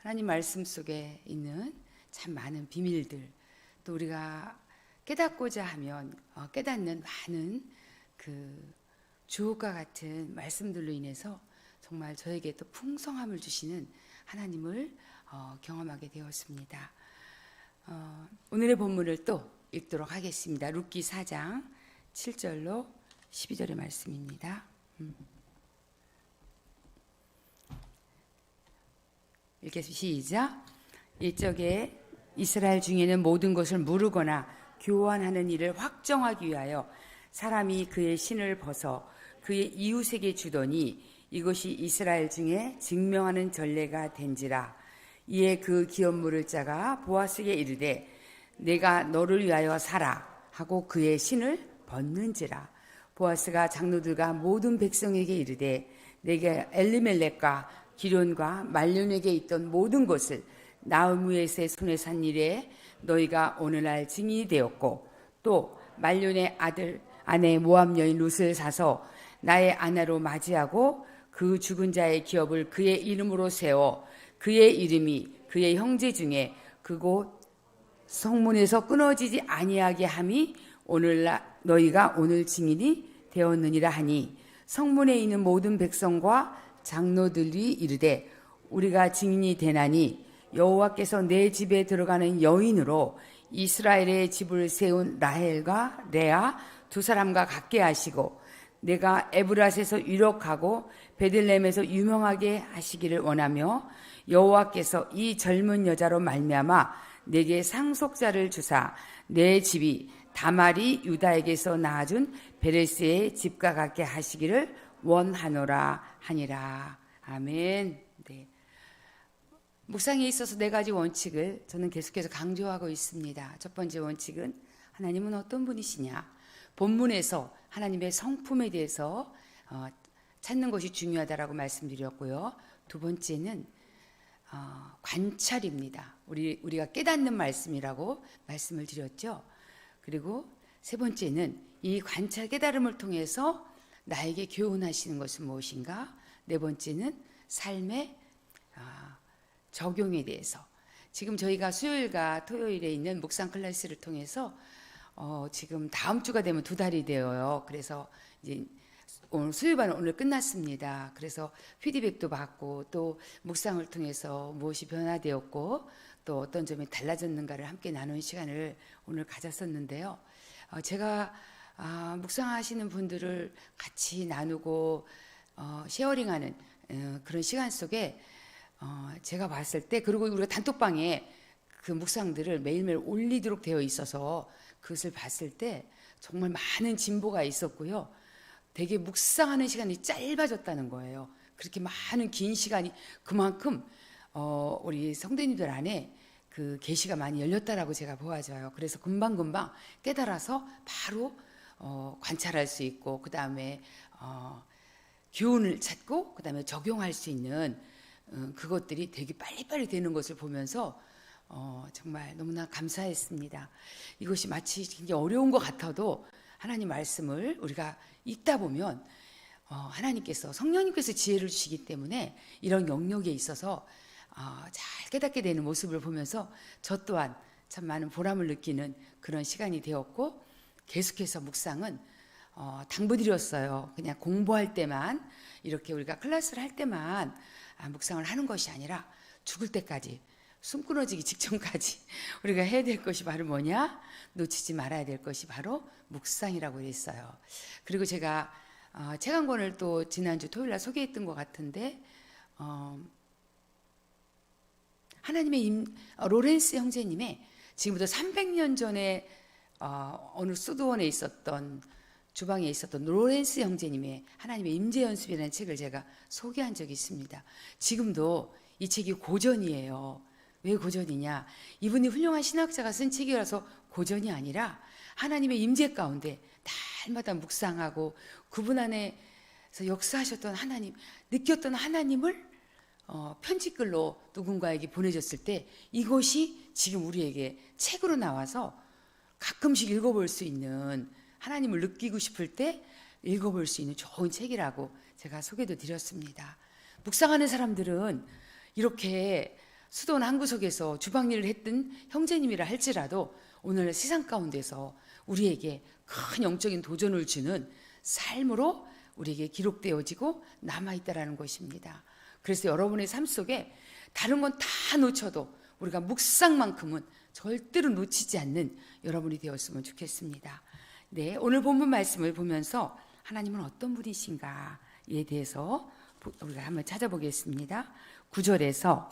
하나님 말씀 속에 있는 참 많은 비밀들, 또 우리가 깨닫고자 하면 깨닫는 많은 그 주옥과 같은 말씀들로 인해서 정말 저에게 또 풍성함을 주시는 하나님을 경험하게 되었습니다. 오늘의 본문을 또 읽도록 하겠습니다. 룻기 4장 7절로 12절의 말씀입니다. 읽겠습니다. 시작. 일적에 이스라엘 중에는 모든 것을 무르거나 교환하는 일을 확정하기 위하여 사람이 그의 신을 벗어 그의 이웃에게 주더니 이것이 이스라엘 중에 증명하는 전례가 된지라. 이에 그 기업 물을 자가 보아스에게 이르되 내가 너를 위하여 사라 하고 그의 신을 벗는지라. 보아스가 장로들과 모든 백성에게 이르되 내가 엘리멜렉과 기련과 말론에게 있던 모든 것을 나우무에스의 손에 산 일에 너희가 오늘날 증인이 되었고, 또 말론의 아내 모압 여인 룻을 사서 나의 아내로 맞이하고 그 죽은 자의 기업을 그의 이름으로 세워 그의 이름이 그의 형제 중에 그곳 성문에서 끊어지지 아니하게 함이 오늘날 너희가 오늘 증인이 되었느니라 하니, 성문에 있는 모든 백성과 장로들이 이르되 우리가 증인이 되나니 여호와께서 내 집에 들어가는 여인으로 이스라엘의 집을 세운 라헬과 레아 두 사람과 같게 하시고 내가 에브랏에서 유력하고 베들레헴에서 유명하게 하시기를 원하며 여호와께서 이 젊은 여자로 말미암아 내게 상속자를 주사 내 집이 다말이 유다에게서 낳아준 베레스의 집과 같게 하시기를 원하노라 하니라. 아멘. 네. 묵상에 있어서 네 가지 원칙을 저는 계속해서 강조하고 있습니다. 첫 번째 원칙은 하나님은 어떤 분이시냐. 본문에서 하나님의 성품에 대해서 찾는 것이 중요하다라고 말씀드렸고요. 두 번째는 관찰입니다. 우리가 깨닫는 말씀이라고 말씀을 드렸죠. 그리고 세 번째는 이 관찰 깨달음을 통해서 나에게 교훈하시는 것은 무엇인가? 네 번째는 삶의 적용에 대해서. 지금 저희가 수요일과 토요일에 있는 묵상 클래스를 통해서 지금 다음 주가 되면 2달이 되어요. 그래서 이제 오늘 수요일반은 오늘 끝났습니다. 그래서 피드백도 받고 또 묵상을 통해서 무엇이 변화되었고 또 어떤 점이 달라졌는가를 함께 나누는 시간을 오늘 가졌었는데요. 제가 묵상하시는 분들을 같이 나누고 쉐어링하는 그런 시간 속에 제가 봤을 때, 그리고 우리가 단톡방에 그 묵상들을 매일매일 올리도록 되어 있어서 그것을 봤을 때 정말 많은 진보가 있었고요. 되게 묵상하는 시간이 짧아졌다는 거예요. 그렇게 많은 긴 시간이, 그만큼 우리 성도님들 안에 그 계시가 많이 열렸다라고 제가 보아져요. 그래서 금방금방 깨달아서 바로 관찰할 수 있고, 그 다음에 교훈을 찾고, 그 다음에 적용할 수 있는 그것들이 되게 빨리빨리 되는 것을 보면서 정말 너무나 감사했습니다. 이것이 마치 굉장히 어려운 것 같아도 하나님 말씀을 우리가 읽다 보면 하나님께서, 성령님께서 지혜를 주시기 때문에 이런 영역에 있어서 잘 깨닫게 되는 모습을 보면서 저 또한 참 많은 보람을 느끼는 그런 시간이 되었고, 계속해서 묵상은 당부드렸어요. 그냥 공부할 때만, 이렇게 우리가 클래스를 할 때만 묵상을 하는 것이 아니라 죽을 때까지, 숨 끊어지기 직전까지 우리가 해야 될 것이 바로 뭐냐? 놓치지 말아야 될 것이 바로 묵상이라고 했어요. 그리고 제가 책 한 권을 또 지난주 토요일날 소개했던 것 같은데, 하나님의 로렌스 형제님의 지금부터 300년 전에 어느 수도원에 있었던, 주방에 있었던 로렌스 형제님의 하나님의 임재 연습이라는 책을 제가 소개한 적이 있습니다. 지금도 이 책이 고전이에요. 왜 고전이냐? 이분이 훌륭한 신학자가 쓴 책이라서 고전이 아니라 하나님의 임재 가운데 날마다 묵상하고 그분 안에서 역사하셨던 하나님, 느꼈던 하나님을 편지글로 누군가에게 보내줬을 때 이것이 지금 우리에게 책으로 나와서 가끔씩 읽어볼 수 있는, 하나님을 느끼고 싶을 때 읽어볼 수 있는 좋은 책이라고 제가 소개도 드렸습니다. 묵상하는 사람들은 이렇게 수도원 한 구석에서 주방 일을 했던 형제님이라 할지라도 오늘 세상 가운데서 우리에게 큰 영적인 도전을 주는 삶으로 우리에게 기록되어지고 남아있다라는 것입니다. 그래서 여러분의 삶 속에 다른 건 다 놓쳐도 우리가 묵상만큼은 절대로 놓치지 않는 여러분이 되었으면 좋겠습니다. 네, 오늘 본문 말씀을 보면서 하나님은 어떤 분이신가에 대해서 우리가 한번 찾아보겠습니다. 9절에서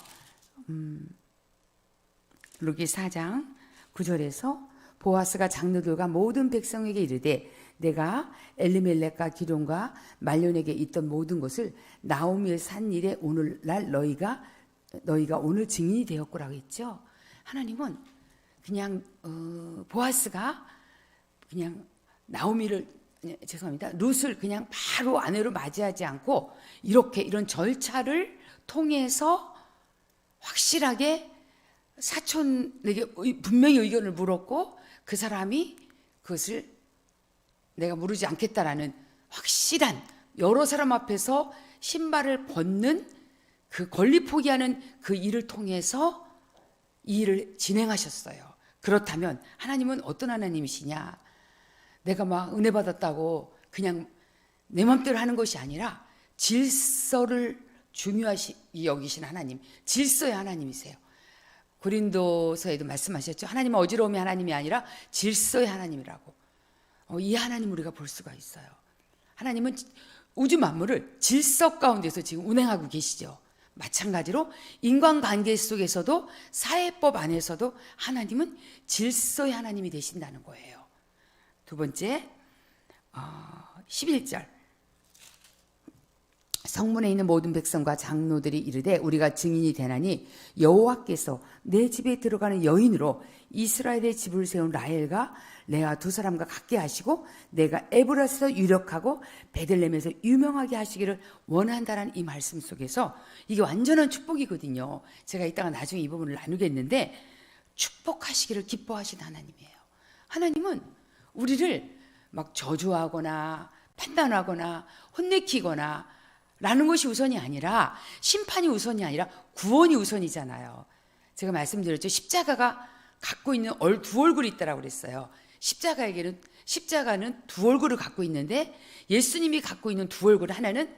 루기 4장 9절에서 보아스가 장로들과 모든 백성에게 이르되 내가 엘리멜렉과 기론과 말론에게 있던 모든 것을 나오미의 산 일에 오늘날 너희가 오늘 증인이 되었구라고 했죠. 하나님은 그냥 보아스가 그냥 나오미를 죄송합니다. 룻을 그냥 바로 아내로 맞이하지 않고 이런 절차를 통해서 확실하게 사촌에게 분명히 의견을 물었고 그 사람이 그것을 내가 모르지 않겠다라는 확실한 여러 사람 앞에서 신발을 벗는 그 권리 포기하는 그 일을 통해서 이 일을 진행하셨어요. 그렇다면 하나님은 어떤 하나님이시냐? 내가 막 은혜 받았다고 그냥 내 맘대로 하는 것이 아니라 질서를 중요하시 여기신 하나님, 질서의 하나님이세요. 고린도서에도 말씀하셨죠. 하나님은 어지러움의 하나님이 아니라 질서의 하나님이라고. 이 하나님 우리가 볼 수가 있어요. 하나님은 우주 만물을 질서 가운데서 지금 운행하고 계시죠. 마찬가지로 인간관계 속에서도 사회법 안에서도 하나님은 질서의 하나님이 되신다는 거예요. 두 번째 11절 성문에 있는 모든 백성과 장로들이 이르되 우리가 증인이 되나니 여호와께서 내 집에 들어가는 여인으로 이스라엘의 집을 세운 라헬과 레아 두 사람과 같게 하시고 내가 에브라스에서 유력하고 베들레헴에서 유명하게 하시기를 원한다라는 이 말씀 속에서 이게 완전한 축복이거든요. 제가 이따가 나중에 이 부분을 나누겠는데 축복하시기를 기뻐하신 하나님이에요. 하나님은 우리를 막 저주하거나 판단하거나 혼내키거나 라는 것이 우선이 아니라 심판이 우선이 아니라 구원이 우선이잖아요. 제가 말씀드렸죠. 십자가가 갖고 있는 두 얼굴이 있다라고 그랬어요. 십자가는 두 얼굴을 갖고 있는데 예수님이 갖고 있는 두 얼굴 하나는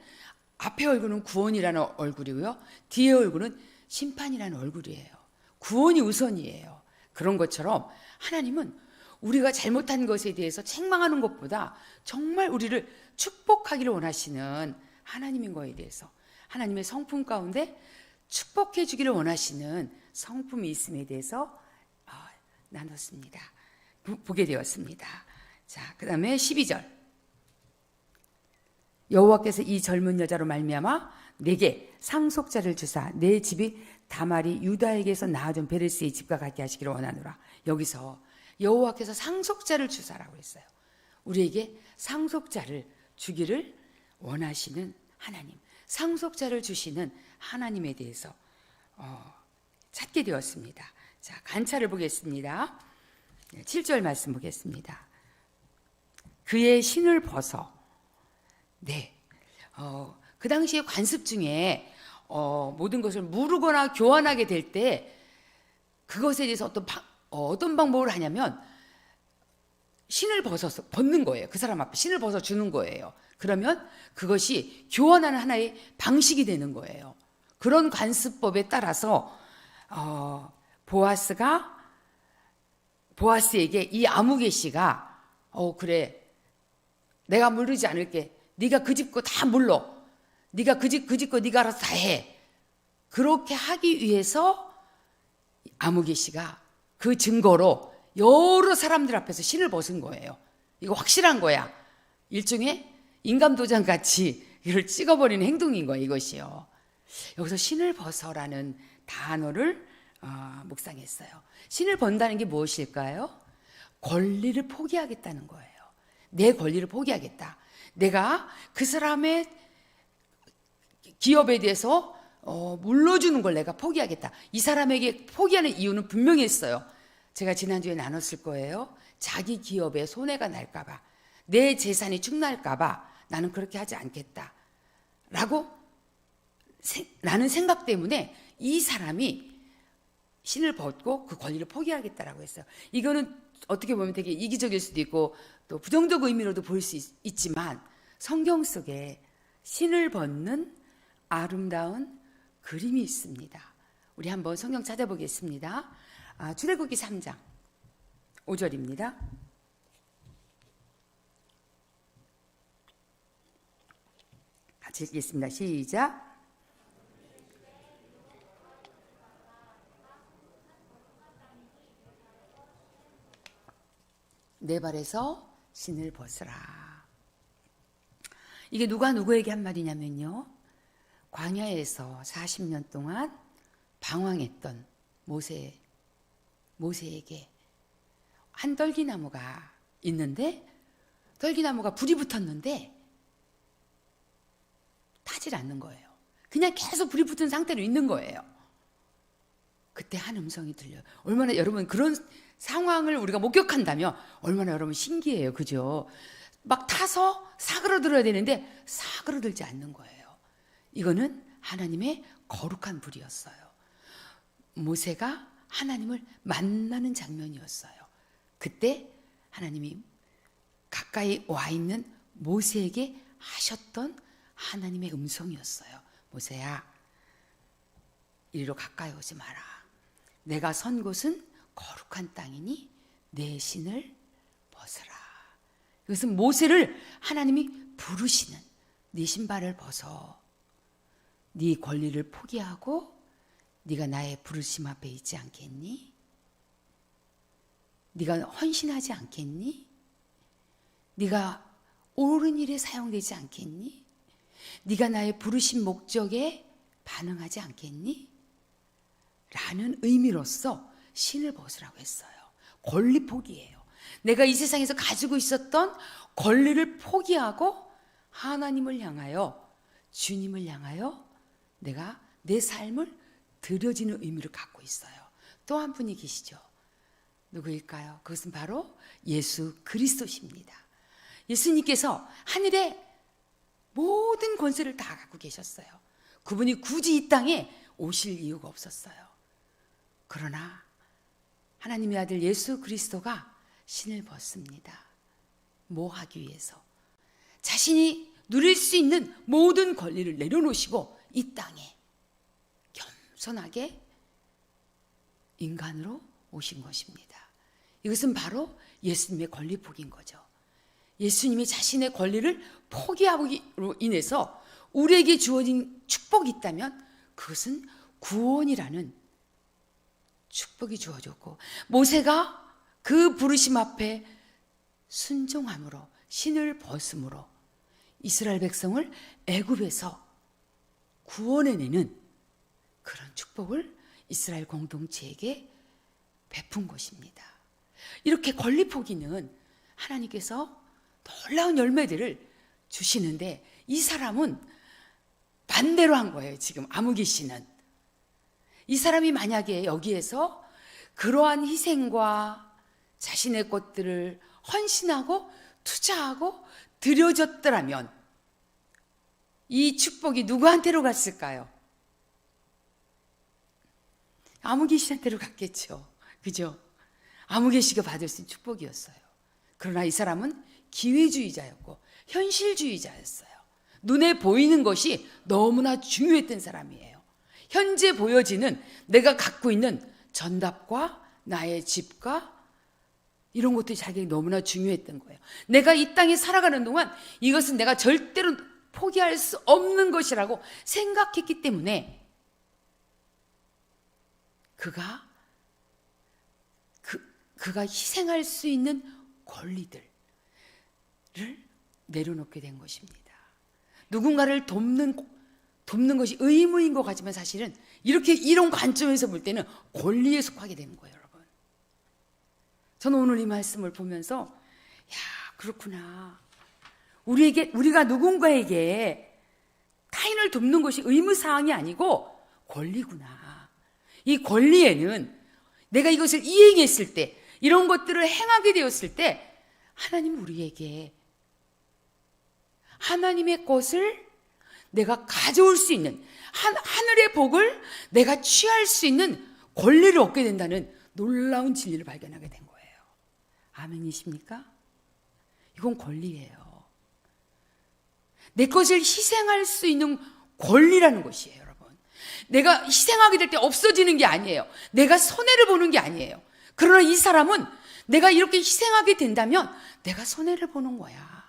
앞에 얼굴은 구원이라는 얼굴이고요. 뒤에 얼굴은 심판이라는 얼굴이에요. 구원이 우선이에요. 그런 것처럼 하나님은 우리가 잘못한 것에 대해서 책망하는 것보다 정말 우리를 축복하기를 원하시는 하나님인 거에 대해서 하나님의 성품 가운데 축복해 주기를 원하시는 성품이 있음에 대해서 나눴습니다. 보게 되었습니다. 자, 그 다음에 12절 여호와께서 이 젊은 여자로 말미암아 내게 상속자를 주사 내 집이 다말이 유다에게서 낳아준 베레스의 집과 같게 하시기를 원하노라. 여기서 여호와께서 상속자를 주사라고 했어요. 우리에게 상속자를 주기를 원하시는 하나님, 상속자를 주시는 하나님에 대해서 찾게 되었습니다. 자, 관찰을 보겠습니다. 7절 말씀 보겠습니다. 그의 신을 벗어. 네. 그 당시에 관습 중에 모든 것을 무르거나 교환하게 될 때 그것에 대해서 어떤 방법을 하냐면 신을 벗는 거예요. 그 사람 앞에 신을 벗어 주는 거예요. 그러면 그것이 교환하는 하나의 방식이 되는 거예요. 그런 관습법에 따라서 보아스에게 이 아무개 씨가 그래 내가 물르지 않을게. 네가 그 집 거 다 물러. 네가 그 집 거 네가 알아서 다 해. 그렇게 하기 위해서 아무개 씨가 그 증거로 여러 사람들 앞에서 신을 벗은 거예요. 이거 확실한 거야. 일종의 인감도장 같이 이걸 찍어버리는 행동인 거예요. 이것이요. 여기서 신을 벗어라는 단어를 묵상했어요. 신을 번다는 게 무엇일까요? 권리를 포기하겠다는 거예요. 내 권리를 포기하겠다. 내가 그 사람의 기업에 대해서 물러주는 걸 내가 포기하겠다. 이 사람에게 포기하는 이유는 분명히 있어요. 제가 지난주에 나눴을 거예요. 자기 기업에 손해가 날까 봐, 내 재산이 축날까 봐 나는 그렇게 하지 않겠다 라는 생각 때문에 이 사람이 신을 벗고 그 권리를 포기하겠다라고 했어요. 이거는 어떻게 보면 되게 이기적일 수도 있고 또 부정적 의미로도 보일 수 있지만 성경 속에 신을 벗는 아름다운 그림이 있습니다. 우리 한번 성경 찾아보겠습니다. 출애굽기 3장 5절입니다. 같이 읽겠습니다. 시작. 내 발에서 신을 벗으라. 이게 누가 누구에게 한 말이냐면요, 광야에서 40년 동안 방황했던 모세에게 한 떨기나무가 있는데, 떨기나무가 불이 붙었는데 타질 않는 거예요. 그냥 계속 불이 붙은 상태로 있는 거예요. 그때 한 음성이 들려요. 얼마나 여러분 그런 상황을 우리가 목격한다면 얼마나 여러분 신기해요. 그죠? 막 타서 사그러들어야 되는데 사그러들지 않는 거예요. 이거는 하나님의 거룩한 불이었어요. 모세가 하나님을 만나는 장면이었어요. 그때 하나님이 가까이 와 있는 모세에게 하셨던 하나님의 음성이었어요. 모세야, 이리로 가까이 오지 마라. 내가 선 곳은 거룩한 땅이니 내 신을 벗으라. 이것은 모세를 하나님이 부르시는, 네 신발을 벗어. 네 권리를 포기하고 네가 나의 부르심 앞에 있지 않겠니? 네가 헌신하지 않겠니? 네가 옳은 일에 사용되지 않겠니? 네가 나의 부르신 목적에 반응하지 않겠니? 라는 의미로서 신을 벗으라고 했어요. 권리 포기예요. 내가 이 세상에서 가지고 있었던 권리를 포기하고 하나님을 향하여, 주님을 향하여 내가 내 삶을 드려지는 의미를 갖고 있어요. 또 한 분이 계시죠. 누구일까요? 그것은 바로 예수 그리스도십니다. 예수님께서 하늘의 모든 권세를 다 갖고 계셨어요. 그분이 굳이 이 땅에 오실 이유가 없었어요. 그러나 하나님의 아들 예수 그리스도가 신을 벗습니다. 뭐 하기 위해서? 자신이 누릴 수 있는 모든 권리를 내려놓으시고 이 땅에 겸손하게 인간으로 오신 것입니다. 이것은 바로 예수님의 권리 포기인 거죠. 예수님이 자신의 권리를 포기함으로 인해서 우리에게 주어진 축복이 있다면 그것은 구원이라는 축복이 주어졌고, 모세가 그 부르심 앞에 순종함으로, 신을 벗음으로 이스라엘 백성을 애굽에서 구원해내는 그런 축복을 이스라엘 공동체에게 베푼 것입니다. 이렇게 권리 포기는 하나님께서 놀라운 열매들을 주시는데, 이 사람은 반대로 한 거예요. 지금 아무개 씨는 이 사람이 만약에 여기에서 그러한 희생과 자신의 것들을 헌신하고 투자하고 드려졌더라면 이 축복이 누구한테로 갔을까요? 아무개 씨한테로 갔겠죠. 그죠? 아무개 씨가 받을 수 있는 축복이었어요. 그러나 이 사람은 기회주의자였고 현실주의자였어요. 눈에 보이는 것이 너무나 중요했던 사람이에요. 현재 보여지는 내가 갖고 있는 전답과 나의 집과 이런 것들이 자기에게 너무나 중요했던 거예요. 내가 이 땅에 살아가는 동안 이것은 내가 절대로 포기할 수 없는 것이라고 생각했기 때문에 그가 희생할 수 있는 권리들을 내려놓게 된 것입니다. 누군가를 돕는 것이 의무인 것 같지만 사실은 이런 관점에서 볼 때는 권리에 속하게 되는 거예요, 여러분. 저는 오늘 이 말씀을 보면서 야, 그렇구나. 우리가 누군가에게 타인을 돕는 것이 의무사항이 아니고 권리구나. 이 권리에는 내가 이것을 이행했을 때, 이런 것들을 행하게 되었을 때 하나님 우리에게 하나님의 것을 내가 가져올 수 있는, 하늘의 복을 내가 취할 수 있는 권리를 얻게 된다는 놀라운 진리를 발견하게 된 거예요. 아멘이십니까? 이건 권리예요. 내 것을 희생할 수 있는 권리라는 것이에요, 여러분. 내가 희생하게 될 때 없어지는 게 아니에요. 내가 손해를 보는 게 아니에요. 그러나 이 사람은 내가 이렇게 희생하게 된다면 내가 손해를 보는 거야.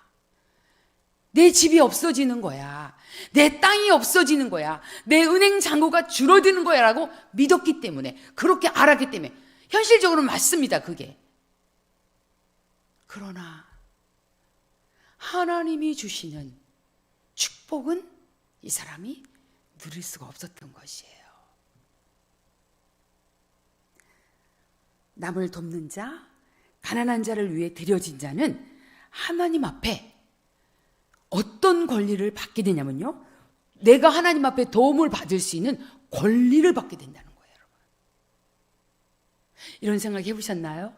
내 집이 없어지는 거야. 내 땅이 없어지는 거야. 내 은행 잔고가 줄어드는 거야 라고 믿었기 때문에, 그렇게 알았기 때문에. 현실적으로 맞습니다, 그게. 그러나 하나님이 주시는 축복은 이 사람이 누릴 수가 없었던 것이에요. 남을 돕는 자, 가난한 자를 위해 드려진 자는 하나님 앞에 어떤 권리를 받게 되냐면요, 내가 하나님 앞에 도움을 받을 수 있는 권리를 받게 된다는 거예요, 여러분. 이런 생각 해보셨나요?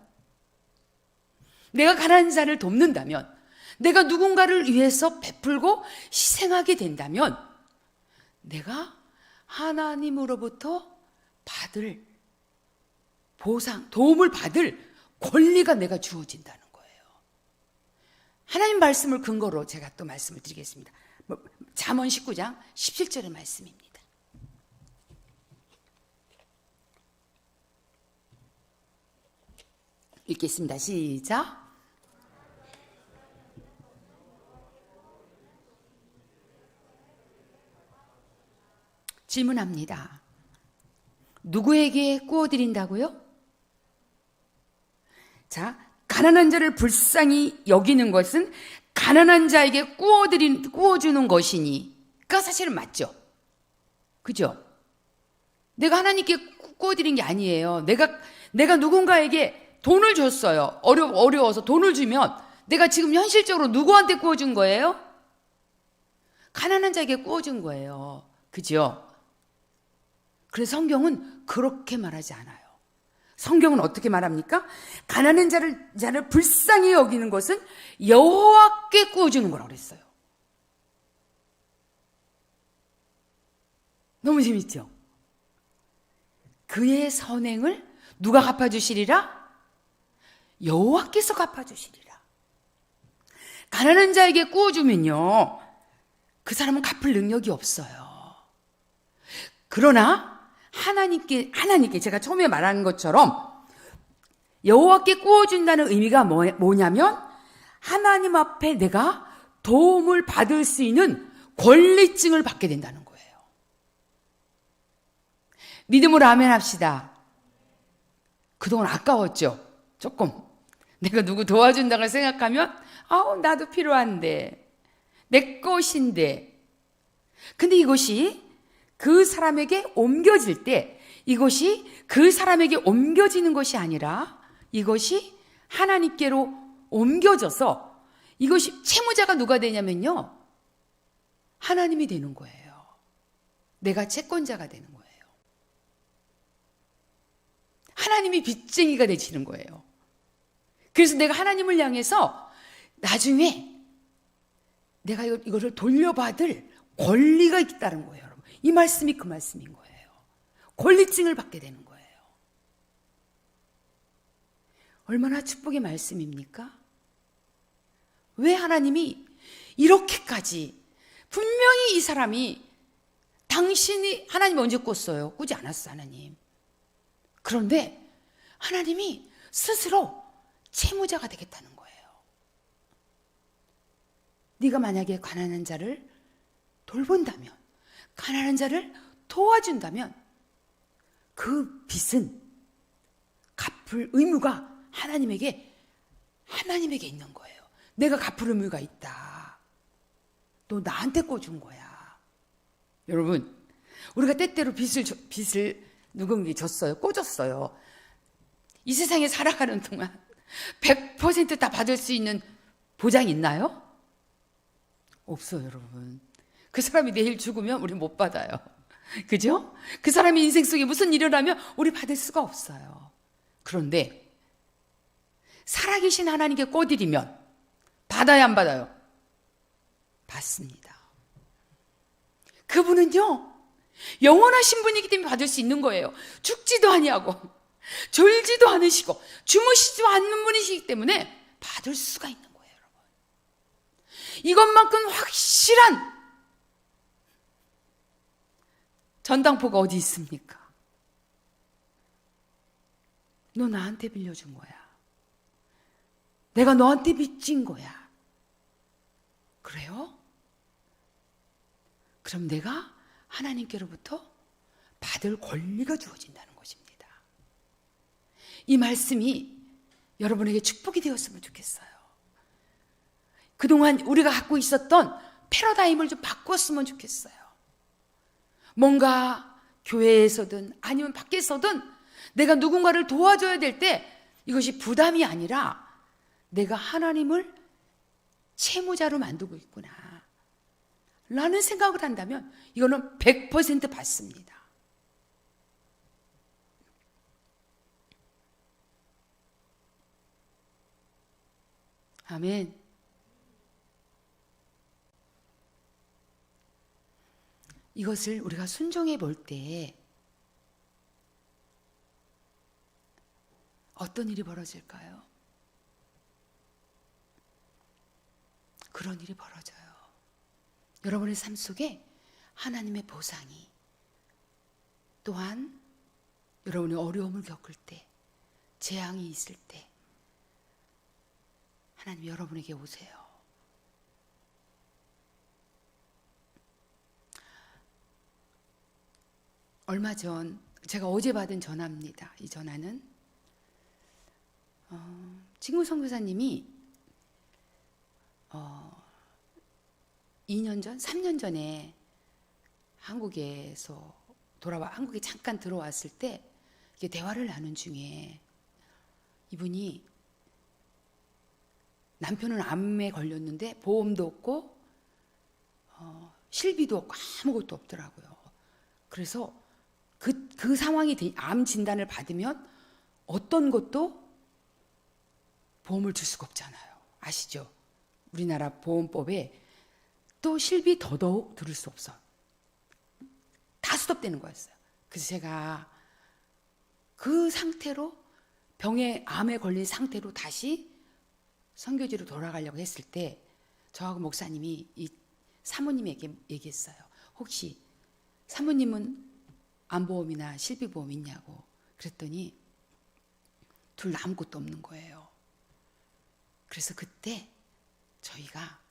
내가 가난한 자를 돕는다면, 내가 누군가를 위해서 베풀고 희생하게 된다면 내가 하나님으로부터 받을 보상, 도움을 받을 권리가 내가 주어진다는 거예요. 하나님 말씀을 근거로 제가 또 말씀을 드리겠습니다. 잠언 19장 17절의 말씀입니다. 읽겠습니다. 시작. 질문합니다. 누구에게 꾸어드린다고요? 자, 가난한 자를 불쌍히 여기는 것은 가난한 자에게 꾸어주는 것이니까 사실은 맞죠. 그죠? 내가 하나님께 꾸어드린 게 아니에요. 내가 누군가에게 돈을 줬어요. 어려워서 돈을 주면 내가 지금 현실적으로 누구한테 꾸어준 거예요? 가난한 자에게 꾸어준 거예요. 그죠? 그래서 성경은 그렇게 말하지 않아요. 성경은 어떻게 말합니까? 가난한 자를 불쌍히 여기는 것은 여호와께 꾸어주는 거라고 그랬어요. 너무 재밌죠? 그의 선행을 누가 갚아주시리라? 여호와께서 갚아주시리라. 가난한 자에게 꾸어주면요, 그 사람은 갚을 능력이 없어요. 그러나 하나님께 제가 처음에 말한 것처럼 여호와께 꾸어준다는 의미가 뭐냐면 하나님 앞에 내가 도움을 받을 수 있는 권리증을 받게 된다는 거예요. 믿음으로 아멘 합시다. 그동안 아까웠죠? 조금. 내가 누구 도와준다고 생각하면 나도 필요한데, 내 것인데. 근데 이것이 그 사람에게 옮겨질 때 이것이 그 사람에게 옮겨지는 것이 아니라 이것이 하나님께로 옮겨져서 이것이 채무자가 누가 되냐면요, 하나님이 되는 거예요. 내가 채권자가 되는 거예요. 하나님이 빚쟁이가 되시는 거예요. 그래서 내가 하나님을 향해서 나중에 내가 이거를 돌려받을 권리가 있다는 거예요. 이 말씀이 그 말씀인 거예요. 권리증을 받게 되는 거예요. 얼마나 축복의 말씀입니까? 왜 하나님이 이렇게까지, 분명히 이 사람이 당신이 하나님이 언제 꿨어요? 꾸지 않았어, 하나님. 그런데 하나님이 스스로 채무자가 되겠다는 거예요. 네가 만약에 가난한 자를 돌본다면, 가난한 자를 도와준다면 그 빚은 갚을 의무가 하나님에게 있는 거예요. 내가 갚을 의무가 있다. 너 나한테 꿔준 거야. 여러분, 우리가 때때로 빚을 누군가에게 줬어요. 꿔줬어요. 이 세상에 살아가는 동안 100% 다 받을 수 있는 보장이 있나요? 없어요, 여러분. 그 사람이 내일 죽으면 우리 못 받아요. 그죠? 그 사람의 인생 속에 무슨 일을 하면 우리 받을 수가 없어요. 그런데 살아계신 하나님께 꿔드리면 받아야 안 받아요? 받습니다. 그분은요, 영원하신 분이기 때문에 받을 수 있는 거예요. 죽지도 아니하고 졸지도 않으시고 주무시지도 않는 분이시기 때문에 받을 수가 있는 거예요, 여러분. 이것만큼 확실한 전당포가 어디 있습니까? 너 나한테 빌려준 거야. 내가 너한테 빚진 거야. 그래요? 그럼 내가 하나님께로부터 받을 권리가 주어진다는 것입니다. 이 말씀이 여러분에게 축복이 되었으면 좋겠어요. 그동안 우리가 갖고 있었던 패러다임을 좀 바꿨으면 좋겠어요. 뭔가 교회에서든 아니면 밖에서든 내가 누군가를 도와줘야 될 때 이것이 부담이 아니라 내가 하나님을 채무자로 만들고 있구나 라는 생각을 한다면 이거는 100% 받습니다. 아멘. 이것을 우리가 순종해 볼 때 어떤 일이 벌어질까요? 그런 일이 벌어져요. 여러분의 삶 속에 하나님의 보상이, 또한 여러분이 어려움을 겪을 때, 재앙이 있을 때 하나님 여러분에게 오세요. 얼마 전 제가 어제 받은 전화입니다. 이 전화는 친구 선교사님이 2년 전, 3년 전에 한국에서 한국에 잠깐 들어왔을 때 이렇게 대화를 나눈 중에 이분이 남편은 암에 걸렸는데 보험도 없고 실비도 없고 아무것도 없더라고요. 그래서 그 상황이 암 진단을 받으면 어떤 것도 보험을 줄 수가 없잖아요. 아시죠? 우리나라 보험법에 또 실비 더더욱 들을 수 없어. 다 스톱되는 거였어요. 그래서 제가 그 상태로 암에 걸린 상태로 다시 선교지로 돌아가려고 했을 때 저하고 목사님이 이 사모님에게 얘기했어요. 혹시 사모님은 암보험이나 실비보험 있냐고. 그랬더니 둘 다 아무것도 없는 거예요. 그래서 그때 저희가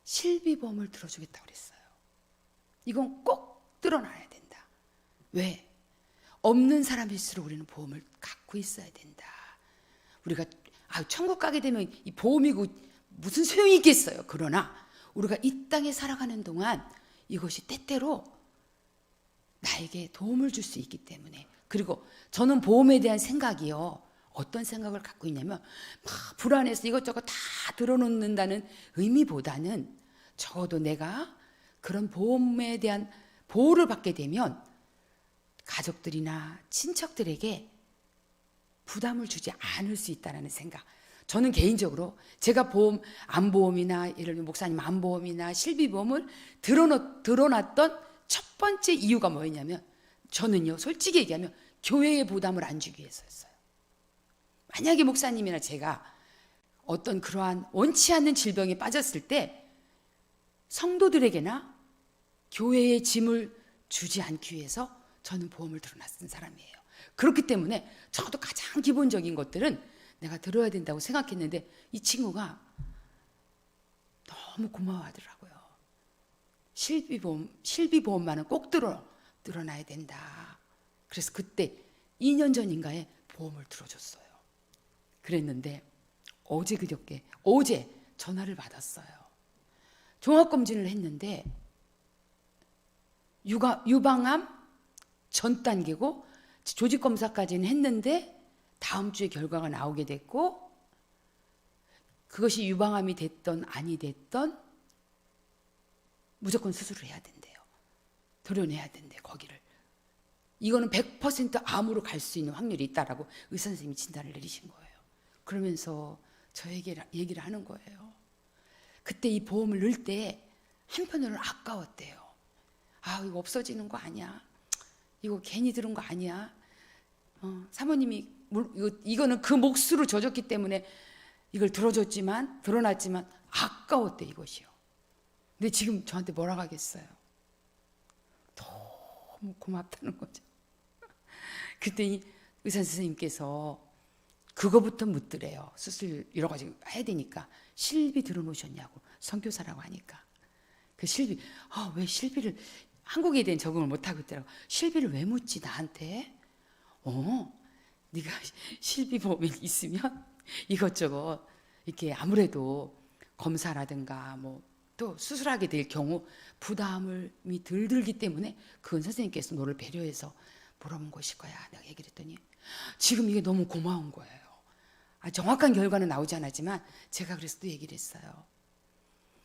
실비보험을 들어주겠다고 그랬어요. 이건 꼭 들어놔야 된다. 왜? 없는 사람일수록 우리는 보험을 갖고 있어야 된다. 우리가 천국 가게 되면 이 보험이고 무슨 소용이 있겠어요. 그러나 우리가 이 땅에 살아가는 동안 이것이 때때로 나에게 도움을 줄 수 있기 때문에. 그리고 저는 보험에 대한 생각이요, 어떤 생각을 갖고 있냐면 막 불안해서 이것저것 다 들어놓는다는 의미보다는 적어도 내가 그런 보험에 대한 보호를 받게 되면 가족들이나 친척들에게 부담을 주지 않을 수 있다는 생각. 저는 개인적으로 제가 암보험이나 예를 들면 목사님 암보험이나 실비보험을 들어놨던 첫 번째 이유가 뭐였냐면, 저는요 솔직히 얘기하면 교회의 부담을 안 주기 위해서였어요. 만약에 목사님이나 제가 어떤 그러한 원치 않는 질병에 빠졌을 때 성도들에게나 교회의 짐을 주지 않기 위해서 저는 보험을 들어놨던 사람이에요. 그렇기 때문에 저도 가장 기본적인 것들은 내가 들어야 된다고 생각했는데 이 친구가 너무 고마워하더라고요. 실비보험만은 꼭 들어놔야 된다. 그래서 그때 2년 전인가에 보험을 들어줬어요. 그랬는데 어제 전화를 받았어요. 종합검진을 했는데 유방암 전 단계고 조직검사까지는 했는데 다음 주에 결과가 나오게 됐고, 그것이 유방암이 됐던 아니 됐던 무조건 수술을 해야 된대요. 도려내야 된대, 거기를. 이거는 100% 암으로 갈 수 있는 확률이 있다라고 의사 선생님이 진단을 내리신 거예요. 그러면서 저에게 얘기를 하는 거예요. 그때 이 보험을 넣을 때 한편으로는 아까웠대요. 아, 이거 없어지는 거 아니야? 이거 괜히 들은 거 아니야? 사모님이 이거는 그 몫으로 져줬기 때문에 이걸 드러났지만 아까웠대, 이것이요. 근데 지금 저한테 뭐라고 하겠어요? 너무 고맙다는 거죠. 그랬더니 의사 선생님께서 그거부터 묻더래요. 수술 여러 가지 해야 되니까 실비 들어놓으셨냐고, 선교사라고 하니까. 그 실비, 왜 실비를, 한국에 대한 적응을 못하고 있더라고. 실비를 왜 묻지 나한테? 네가 실비보험이 있으면 이것저것 이렇게 아무래도 검사라든가 뭐 또 수술하게 될 경우 부담이 덜 들기 때문에 그건 선생님께서 너를 배려해서 물어본 것일 거야. 내가 얘기를 했더니 지금 이게 너무 고마운 거예요. 정확한 결과는 나오지 않았지만 제가 그래서 또 얘기를 했어요.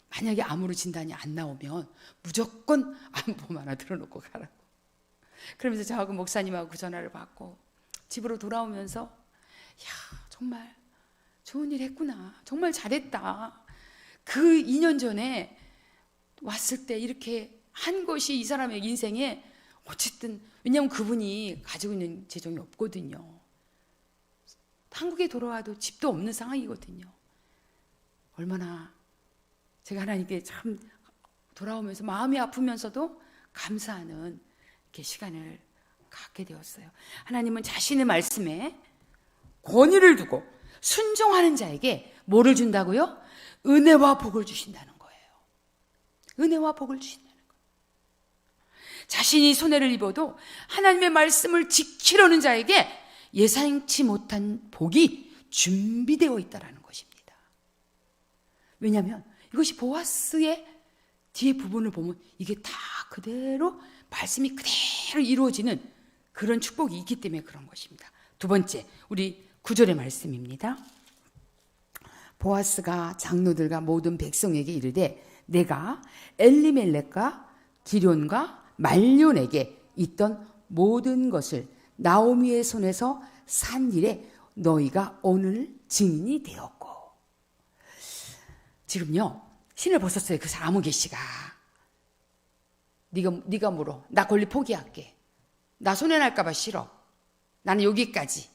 만약에 암으로 진단이 안 나오면 무조건 암보험 하나 들어놓고 가라고. 그러면서 저하고 목사님하고 그 전화를 받고 집으로 돌아오면서 야, 정말 좋은 일 했구나. 정말 잘했다. 그 2년 전에 왔을 때 이렇게 한 것이 이 사람의 인생에 어쨌든, 왜냐하면 그분이 가지고 있는 재정이 없거든요. 한국에 돌아와도 집도 없는 상황이거든요. 얼마나 제가 하나님께 참 돌아오면서 마음이 아프면서도 감사하는 이렇게 시간을 갖게 되었어요. 하나님은 자신의 말씀에 권위를 두고 순종하는 자에게 뭐를 준다고요? 은혜와 복을 주신다는 거예요. 은혜와 복을 주신다는 거예요. 자신이 손해를 입어도 하나님의 말씀을 지키려는 자에게 예상치 못한 복이 준비되어 있다는 것입니다. 왜냐하면 이것이 보아스의 뒤에 부분을 보면 이게 다 그대로 말씀이 그대로 이루어지는 그런 축복이 있기 때문에 그런 것입니다. 두 번째, 우리 9절의 말씀입니다. 보아스가 장로들과 모든 백성에게 이르되 내가 엘리멜렉과 기럨과 말론에게 있던 모든 것을 나오미의 손에서 산 일에 너희가 오늘 증인이 되었고. 지금요, 신을 벗었어요. 그 사무개시가. 네가 물어. 나 권리 포기할게. 나 손해날까 봐 싫어. 나는 여기까지.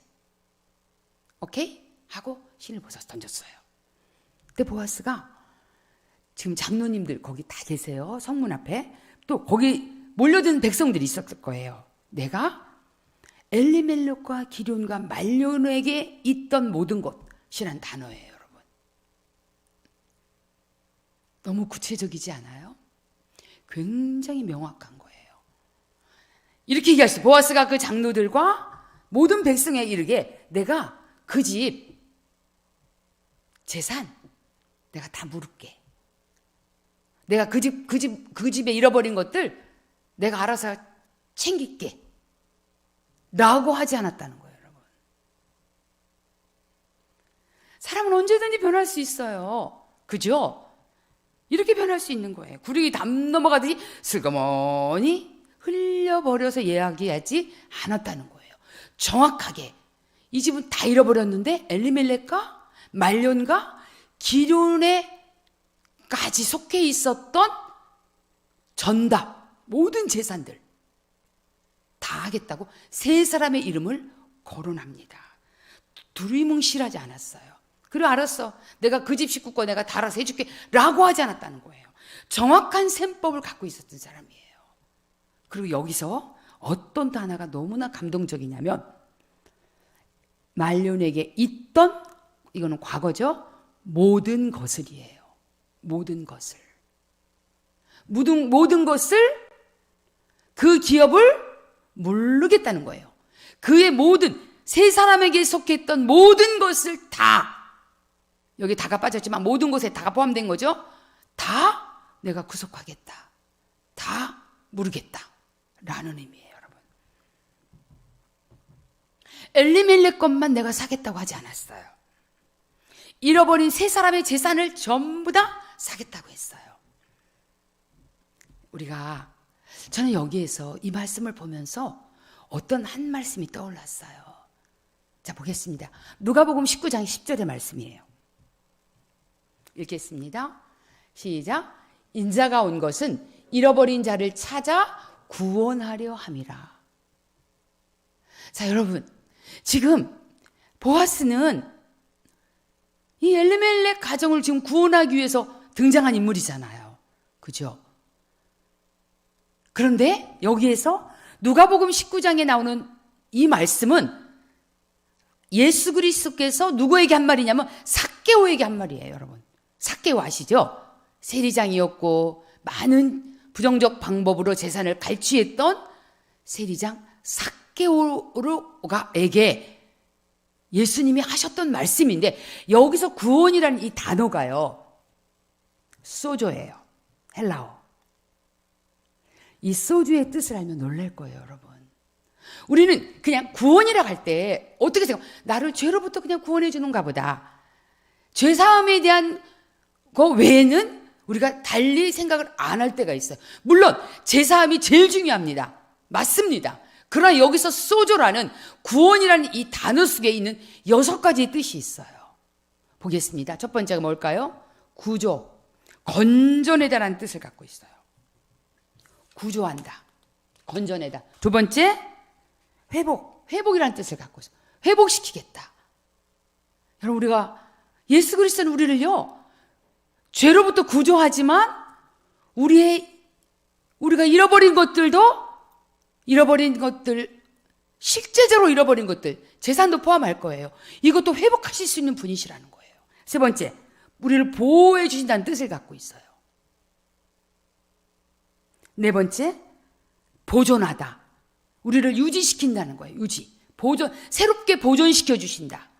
오케이? 하고 신을 벗어서 던졌어요. 근데 보아스가 지금 장로님들 거기 다 계세요. 성문 앞에. 또 거기 몰려든 백성들이 있었을 거예요. 내가 엘리멜렉과 기럨과 말론에게 있던 모든 것이란 단어예요, 여러분. 너무 구체적이지 않아요? 굉장히 명확한 거예요. 이렇게 얘기하시죠. 보아스가 그 장로들과 모든 백성에게 이르게 내가 그 집 재산 내가 다 물을게. 내가 그 집에 잃어버린 것들 내가 알아서 챙길게. 라고 하지 않았다는 거예요, 여러분. 사람은 언제든지 변할 수 있어요. 그죠? 이렇게 변할 수 있는 거예요. 구름이 담 넘어가듯이 슬그머니 흘려버려서 이야기하지 않았다는 거예요. 정확하게 이 집은 다 잃어버렸는데 엘리멜렉과 말론과 기럨에까지 속해 있었던 전답, 모든 재산들 다 하겠다고 세 사람의 이름을 거론합니다. 두리뭉실하지 않았어요. 그래, 알았어. 내가 그 집 식구거 내가 다 알아서 해줄게 라고 하지 않았다는 거예요. 정확한 셈법을 갖고 있었던 사람이에요. 그리고 여기서 어떤 단어가 너무나 감동적이냐면 말론에게 있던, 이거는 과거죠, 모든 것을이에요. 모든 것을. 모든 것을, 그 기업을 물르겠다는 거예요. 그의 모든, 세 사람에게 속했던 모든 것을 다, 여기 다가 빠졌지만 모든 것에 다가 포함된 거죠. 다 내가 구속하겠다. 다 물르겠다. 라는 의미예요, 여러분. 엘리멜렉 것만 내가 사겠다고 하지 않았어요. 잃어버린 세 사람의 재산을 전부 다 사겠다고 했어요. 저는 여기에서 이 말씀을 보면서 어떤 한 말씀이 떠올랐어요. 자, 보겠습니다. 누가복음 19장 10절의 말씀이에요. 읽겠습니다. 시작. 인자가 온 것은 잃어버린 자를 찾아 구원하려 함이라. 자, 여러분, 지금 보아스는 이 엘리멜렉 가정을 지금 구원하기 위해서 등장한 인물이잖아요. 그죠? 그런데 여기에서 누가복음 19장에 나오는 이 말씀은 예수 그리스도께서 누구에게 한 말이냐면 삭개오에게 한 말이에요, 여러분. 삭개오 아시죠? 세리장이었고 많은 부정적 방법으로 재산을 갈취했던 세리장 삭개오에게 예수님이 하셨던 말씀인데, 여기서 구원이라는 이 단어가요, 소조예요. 헬라어. 이 소주의 뜻을 알면 놀랄 거예요, 여러분. 우리는 그냥 구원이라고 할 때 어떻게 생각해요? 나를 죄로부터 그냥 구원해 주는가 보다. 죄사함에 대한 거 외에는 우리가 달리 생각을 안 할 때가 있어요. 물론 죄사함이 제일 중요합니다. 맞습니다. 그러나 여기서 소조라는 구원이라는 이 단어 속에 있는 6가지의 뜻이 있어요. 보겠습니다. 첫 번째가 뭘까요? 구조, 건져내다라는 뜻을 갖고 있어요. 구조한다, 건져내다. 두 번째, 회복이라는 뜻을 갖고 있어요. 회복시키겠다. 여러분, 예수 그리스도는 우리를요, 죄로부터 구조하지만 우리가 잃어버린 것들, 실제적으로 잃어버린 것들, 재산도 포함할 거예요. 이것도 회복하실 수 있는 분이시라는 거예요. 세 번째, 우리를 보호해 주신다는 뜻을 갖고 있어요. 네 번째, 보존하다. 우리를 유지시킨다는 거예요. 새롭게 보존시켜 주신다.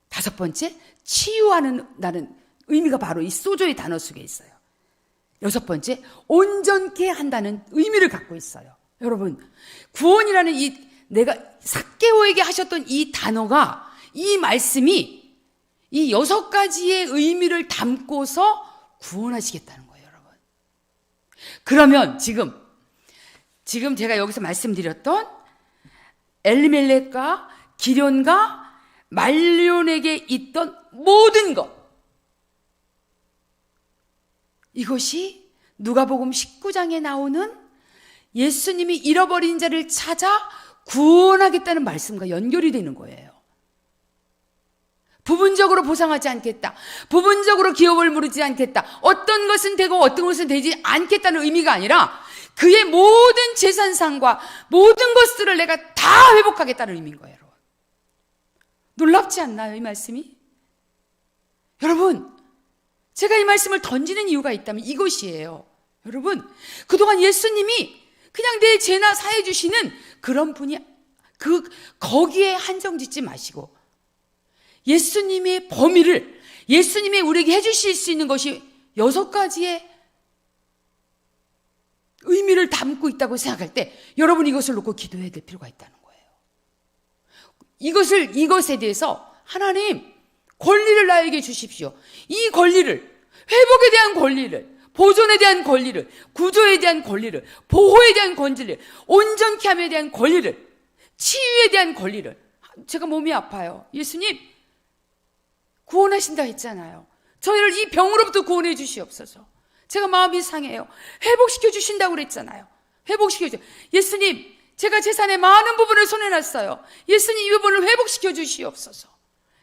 다섯 번째, 치유하는 의미가 바로 이 소조의 단어 속에 있어요. 여섯 번째, 온전케 한다는 의미를 갖고 있어요. 여러분, 구원이라는 내가 삭개오에게 하셨던 이 단어가, 이 말씀이 이 6가지의 의미를 담고서 구원하시겠다는 거예요, 여러분. 그러면 지금 제가 여기서 말씀드렸던 엘리멜렉과 기련과 말론에게 있던 모든 것, 이것이 누가복음 19장에 나오는 예수님이 잃어버린 자를 찾아 구원하겠다는 말씀과 연결이 되는 거예요. 부분적으로 보상하지 않겠다, 부분적으로 기업을 물지 않겠다, 어떤 것은 되고 어떤 것은 되지 않겠다는 의미가 아니라 그의 모든 재산상과 모든 것들을 내가 다 회복하겠다는 의미인 거예요. 여러분, 놀랍지 않나요, 이 말씀이? 여러분, 제가 이 말씀을 던지는 이유가 있다면 이것이에요. 여러분, 그동안 예수님이 그냥 내 죄나 사해 주시는 그런 분이 거기에 한정 짓지 마시고, 예수님의 범위를, 예수님이 우리에게 해주실 수 있는 것이 6가지의 의미를 담고 있다고 생각할 때, 여러분 이것을 놓고 기도해야 될 필요가 있다는 거예요. 이것에 대해서 하나님, 권리를 나에게 주십시오. 이 권리를, 회복에 대한 권리를, 보존에 대한 권리를, 구조에 대한 권리를, 보호에 대한 권리를, 온전케 함에 대한 권리를, 치유에 대한 권리를. 제가 몸이 아파요. 예수님, 구원하신다 했잖아요. 저희를 이 병으로부터 구원해 주시옵소서. 제가 마음이 상해요. 회복시켜 주신다고 그랬잖아요. 회복시켜 주세요. 예수님, 제가 재산의 많은 부분을 손해놨어요. 예수님, 이 부분을 회복시켜 주시옵소서.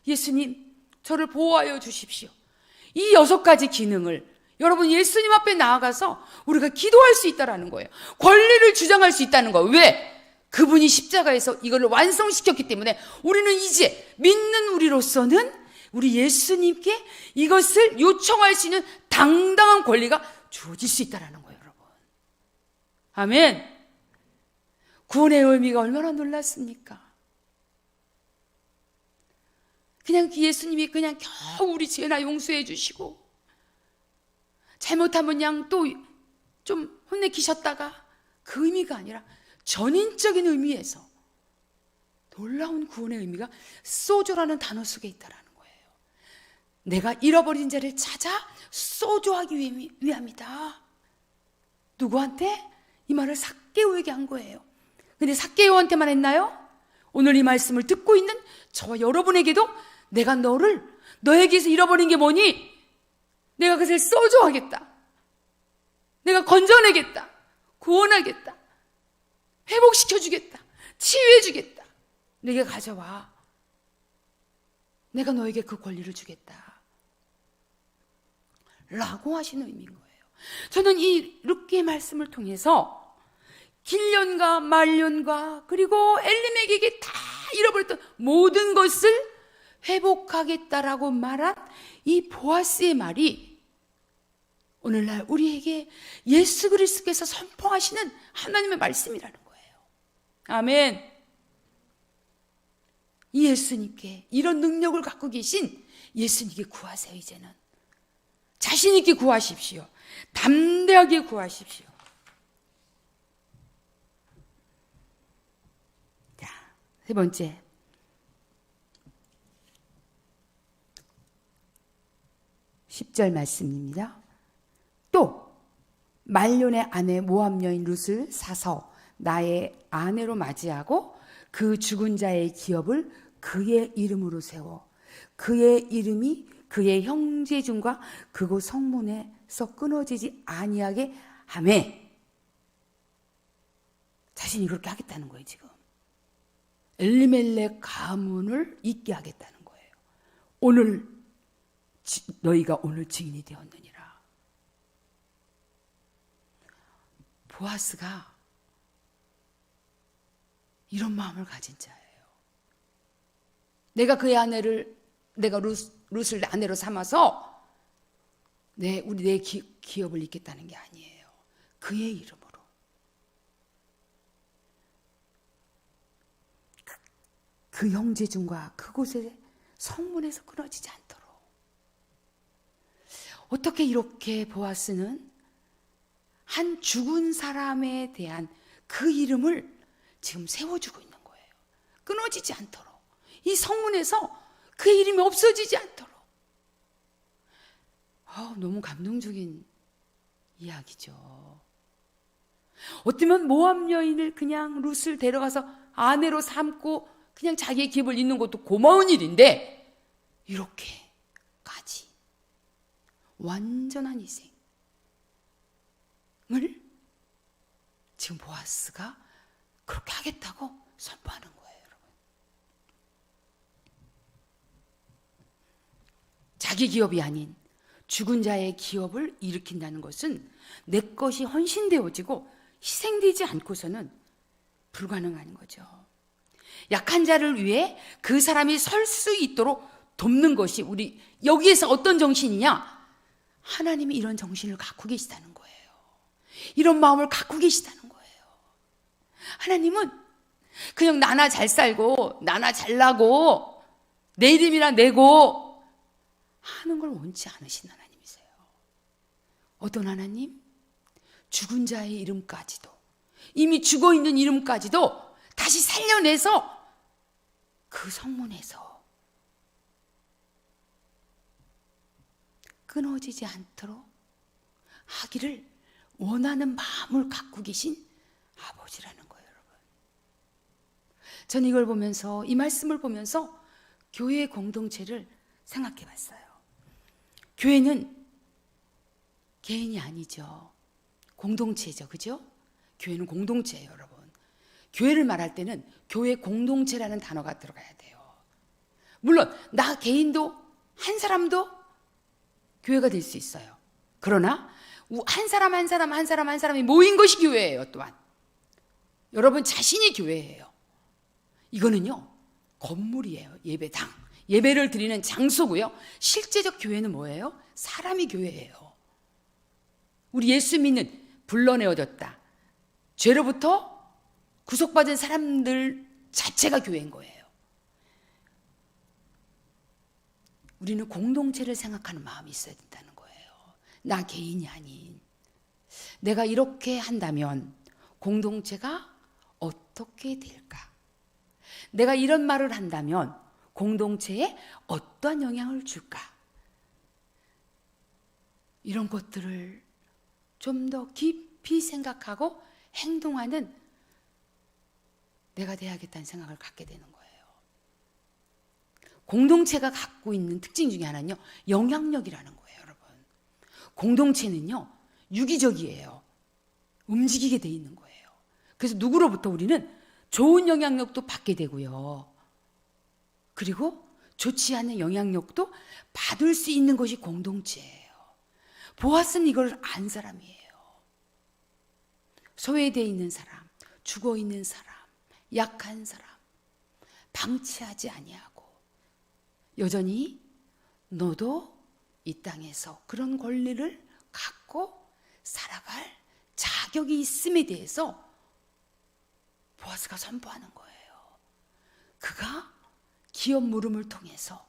예수님, 저를 보호하여 주십시오. 이 6가지 기능을 여러분 예수님 앞에 나아가서 우리가 기도할 수 있다는 거예요. 권리를 주장할 수 있다는 거예요. 왜? 그분이 십자가에서 이걸 완성시켰기 때문에 우리는 이제 믿는 우리로서는 우리 예수님께 이것을 요청할 수 있는 당당한 권리가 주어질 수 있다는 거예요, 여러분. 아멘. 구원의 의미가 얼마나 놀랐습니까? 그냥 예수님이 그냥 겨우 우리 죄나 용서해 주시고, 잘못하면 그냥 또 좀 혼내키셨다가, 그 의미가 아니라 전인적인 의미에서 놀라운 구원의 의미가 소조라는 단어 속에 있다라는 거예요. 내가 잃어버린 자를 찾아 소조하기 위함이다. 누구한테? 이 말을 삭개오에게 한 거예요. 근데 삭개오한테만 했나요? 오늘 이 말씀을 듣고 있는 저와 여러분에게도 내가 너에게서 잃어버린 게 뭐니? 내가 그것을 소조하겠다. 내가 건져내겠다. 구원하겠다. 회복시켜주겠다. 치유해주겠다. 내게 가져와. 내가 너에게 그 권리를 주겠다. 라고 하시는 의미인 거예요. 저는 이 룻기의 말씀을 통해서 길련과 말련과 그리고 엘리멜렉에게 다 잃어버렸던 모든 것을 회복하겠다라고 말한 이 보아스의 말이 오늘날 우리에게 예수 그리스도께서 선포하시는 하나님의 말씀이라는 거예요. 아멘. 이 예수님께 이런 능력을 갖고 계신 예수님께 구하세요. 이제는 자신 있게 구하십시오. 담대하게 구하십시오. 자, 세 번째, 10절 말씀입니다. 또 말론의 아내 모압 여인 룻을 사서 나의 아내로 맞이하고 그 죽은 자의 기업을 그의 이름으로 세워 그의 이름이 그의 형제중과 그곳 성문에서 끊어지지 아니하게 하매. 자신이 그렇게 하겠다는 거예요. 지금 엘리멜렉 가문을 잊게 하겠다는 거예요. 오늘 너희가 오늘 증인이 되었느니라. 보아스가 이런 마음을 가진 자예요. 내가 그의 아내를, 내가 룻을 아내로 삼아서 내 기업을 잇겠다는 게 아니에요. 그의 이름으로. 그 형제중과 그곳의 성문에서 끊어지지 않도록. 어떻게 이렇게 보아스는 한 죽은 사람에 대한 그 이름을 지금 세워주고 있는 거예요. 끊어지지 않도록. 이 성문에서 그의 이름이 없어지지 않도록. 너무 감동적인 이야기죠. 어쩌면 모압 여인을 그냥 룻을 데려가서 아내로 삼고 그냥 자기의 기업을 잇는 것도 고마운 일인데 이렇게까지 완전한 희생을 지금 보아스가 그렇게 하겠다고 선포하는 거예요, 여러분. 자기 기업이 아닌 죽은 자의 기업을 일으킨다는 것은 내 것이 헌신되어지고 희생되지 않고서는 불가능한 거죠. 약한 자를 위해 그 사람이 설 수 있도록 돕는 것이 우리 여기에서 어떤 정신이냐? 하나님이 이런 정신을 갖고 계시다는 거예요. 이런 마음을 갖고 계시다는 거예요. 하나님은 그냥 나나 잘 살고 나나 잘나고 내 이름이나 내고 하는 걸 원치 않으신 하나님이세요. 어떤 하나님? 죽은 자의 이름까지도, 이미 죽어있는 이름까지도 다시 살려내서 그 성문에서 끊어지지 않도록 하기를 원하는 마음을 갖고 계신 아버지라는 거예요, 여러분. 저는 이걸 보면서, 이 말씀을 보면서 교회의 공동체를 생각해 봤어요. 교회는 개인이 아니죠. 공동체죠. 그죠? 교회는 공동체예요, 여러분. 교회를 말할 때는 교회 공동체라는 단어가 들어가야 돼요. 물론 나 개인도 한 사람도 교회가 될 수 있어요. 그러나 한 사람 한 사람이 모인 것이 교회예요. 또한 여러분 자신이 교회예요. 이거는요 건물이에요. 예배당, 예배를 드리는 장소고요. 실제적 교회는 뭐예요? 사람이 교회예요. 우리 예수 믿는 불러내어졌다, 죄로부터 구속받은 사람들 자체가 교회인 거예요. 우리는 공동체를 생각하는 마음이 있어야 된다는 거예요. 나 개인이 아닌. 내가 이렇게 한다면 공동체가 어떻게 될까? 내가 이런 말을 한다면 공동체에 어떠한 영향을 줄까? 이런 것들을 좀 더 깊이 생각하고 행동하는 내가 돼야겠다는 생각을 갖게 되는 거예요. 공동체가 갖고 있는 특징 중에 하나는요, 영향력이라는 거예요, 여러분. 공동체는요, 유기적이에요. 움직이게 돼 있는 거예요. 그래서 누구로부터 우리는 좋은 영향력도 받게 되고요. 그리고 좋지 않은 영향력도 받을 수 있는 것이 공동체예요. 보아스는 이걸 안 사람이에요. 소외되어 있는 사람, 죽어 있는 사람, 약한 사람, 방치하지 아니하고 여전히 너도 이 땅에서 그런 권리를 갖고 살아갈 자격이 있음에 대해서 보아스가 선포하는 거예요. 그가 기업 물음을 통해서,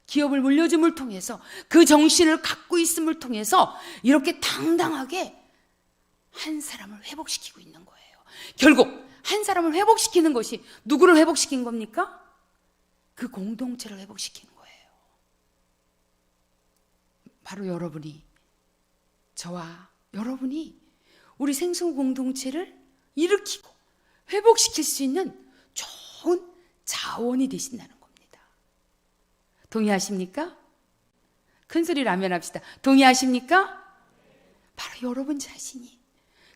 기업을 물려줌을 통해서, 그 정신을 갖고 있음을 통해서 이렇게 당당하게 한 사람을 회복시키고 있는 거예요. 결국 한 사람을 회복시키는 것이 누구를 회복시킨 겁니까? 그 공동체를 회복시키는 거예요. 바로 여러분이, 저와 여러분이 우리 생수 공동체를 일으키고 회복시킬 수 있는 좋은 자원이 되신다는 겁니다. 동의하십니까? 큰 소리로 아멘 합시다. 동의하십니까? 바로 여러분 자신이.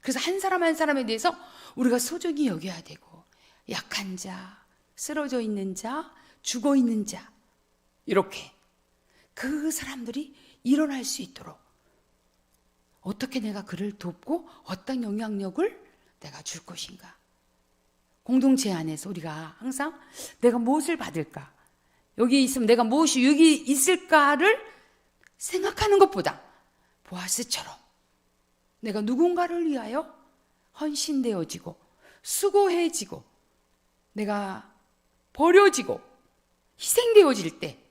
그래서 한 사람 한 사람에 대해서 우리가 소중히 여겨야 되고, 약한 자, 쓰러져 있는 자, 죽어 있는 자, 이렇게 그 사람들이 일어날 수 있도록 어떻게 내가 그를 돕고 어떤 영향력을 내가 줄 것인가. 공동체 안에서 우리가 항상 내가 무엇을 받을까, 여기 있으면 내가 무엇이 여기 있을까를 생각하는 것보다 보아스처럼 내가 누군가를 위하여 헌신되어지고 수고해지고 내가 버려지고 희생되어질 때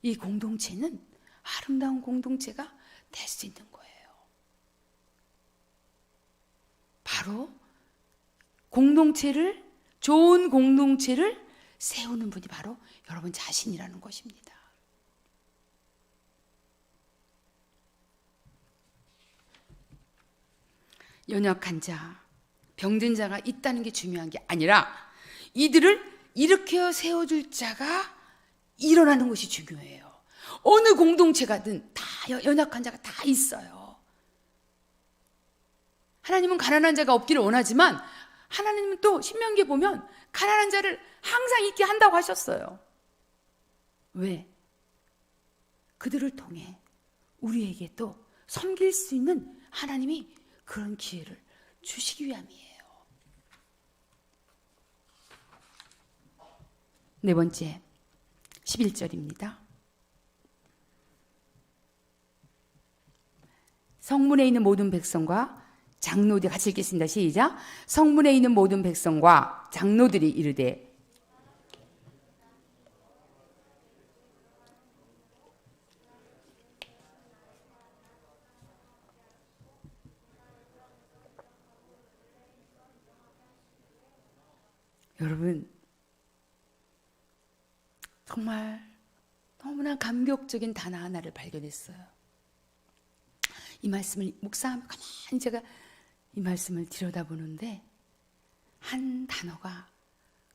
이 공동체는 아름다운 공동체가 될 수 있는 거예요. 바로 공동체를, 좋은 공동체를 세우는 분이 바로 여러분 자신이라는 것입니다. 연약한 자, 병든 자가 있다는 게 중요한 게 아니라 이들을 일으켜 세워줄 자가 일어나는 것이 중요해요. 어느 공동체가든 다 연약한 자가 다 있어요. 하나님은 가난한 자가 없기를 원하지만 하나님은 또 신명기에 보면 가난한 자를 항상 있게 한다고 하셨어요. 왜? 그들을 통해 우리에게 또 섬길 수 있는 하나님이 그런 기회를 주시기 위함이에요. 네 번째, 11절입니다. 성문에 있는 모든 백성과 장로들, 같이 읽겠습니다. 시작. 성문에 있는 모든 백성과 장로들이 이르되 여러분, 정말 너무나 감격적인 단어 하나를 발견했어요. 이 말씀을 묵상하며 가만히 제가 이 말씀을 들여다보는데 한 단어가